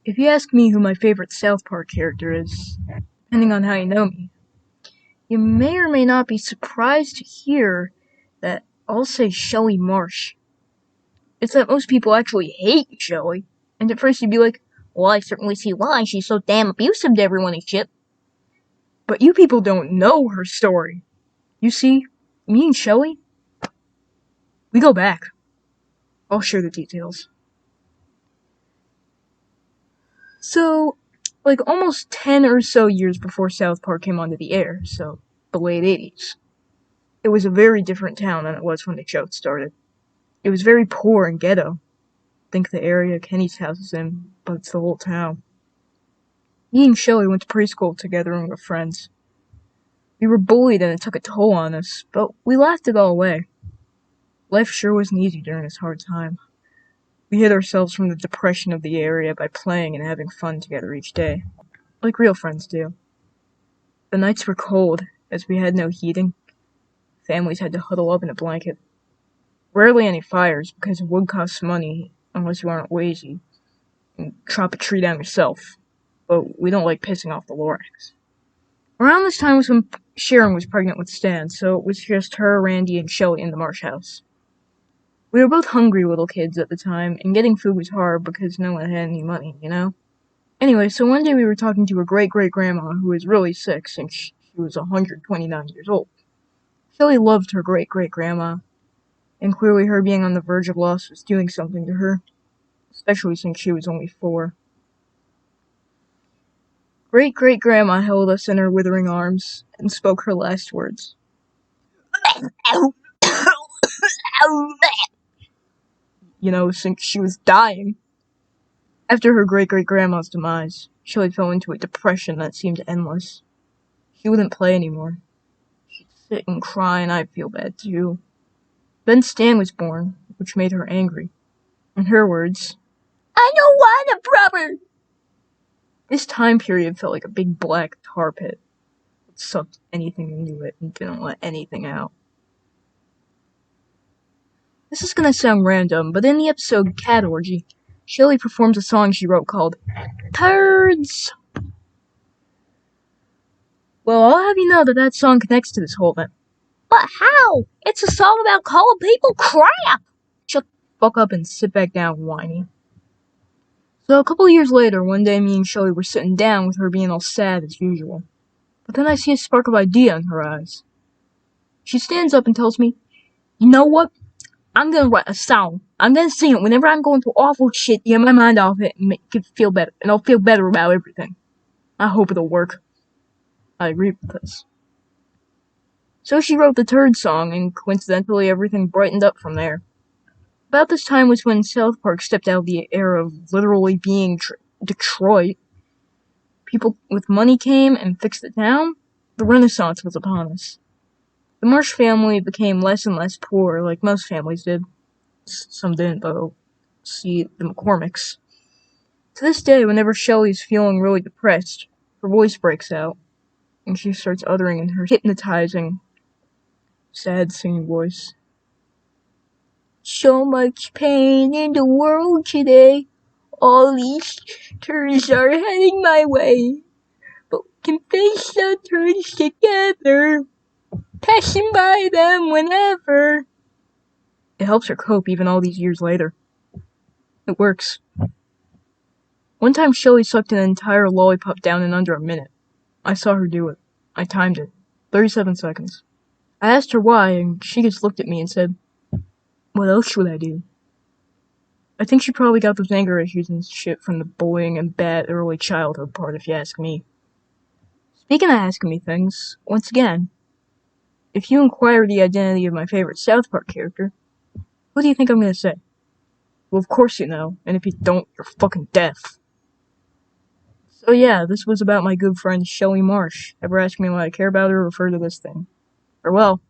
If you ask me who my favorite South Park character is, depending on how you know me, you may or may not be surprised to hear that I'll say Shelly Marsh. It's that most people actually hate Shelly, and at first you'd be like, well, I certainly see why, she's so damn abusive to everyone and shit. But you people don't know her story. You see, me and Shelly, we go back. I'll share the details. So, like almost 10 or so years before South Park came onto the air, so the late 80s, it was a very different town than it was when the show started. It was very poor and ghetto. Think the area Kenny's house is in, but it's the whole town. Me and Shelly went to preschool together and were friends. We were bullied and it took a toll on us, but we laughed it all away. Life sure wasn't easy during this hard time. We hid ourselves from the depression of the area by playing and having fun together each day, like real friends do. The nights were cold, as we had no heating. Families had to huddle up in a blanket. Rarely any fires, because wood costs money, unless you aren't lazy, and chop a tree down yourself. But we don't like pissing off the Lorax. Around this time was when Sharon was pregnant with Stan, so it was just her, Randy, and Shelly in the Marsh house. We were both hungry little kids at the time, and getting food was hard because no one had any money, you know? Anyway, so one day we were talking to her great-great-grandma, who was really sick since she was 129 years old. Shelly loved her great-great-grandma, and clearly her being on the verge of loss was doing something to her, especially since she was only 4. Great-great-grandma held us in her withering arms and spoke her last words. You know, since she was dying. After her great-great-grandma's demise, Shelly fell into a depression that seemed endless. She wouldn't play anymore. She'd sit and cry, and I'd feel bad too. Then Stan was born, which made her angry. In her words, I don't want a brother! This time period felt like a big black tar pit. It sucked anything into it and didn't let anything out. This is gonna sound random, but in the episode Cat Orgy, Shelly performs a song she wrote called Turds! Well, I'll have you know that song connects to this whole event. But how? It's a song about calling people crap! Shut the fuck up and sit back down, whiny. So a couple of years later, one day me and Shelly were sitting down with her being all sad as usual. But then I see a spark of idea in her eyes. She stands up and tells me, you know what? I'm gonna write a song. I'm gonna sing it whenever I'm going through awful shit, get my mind off it, and make it feel better. And I'll feel better about everything. I hope it'll work. I agree with this. So she wrote the Turd song, and coincidentally everything brightened up from there. About this time was when South Park stepped out of the era of literally being Detroit. People with money came and fixed the town. The Renaissance was upon us. The Marsh family became less and less poor, like most families did. Some didn't, though. See the McCormicks. To this day, whenever Shelly's feeling really depressed, her voice breaks out, and she starts uttering in her hypnotizing, sad singing voice. So much pain in the world today. All these turns are heading my way. But we can face the turns together. Passing by them whenever. It helps her cope even all these years later. It works. One time Shelly sucked an entire lollipop down in under a minute. I saw her do it. I timed it. 37 seconds. I asked her why, and she just looked at me and said, what else would I do? I think she probably got those anger issues and shit from the bullying and bad early childhood part, if you ask me. Speaking of asking me things, once again, if you inquire the identity of my favorite South Park character, what do you think I'm gonna say? Well, of course you know, and if you don't, you're fucking deaf. So yeah, this was about my good friend Shelly Marsh. Ever ask me why I care about her, refer to this thing. Farewell.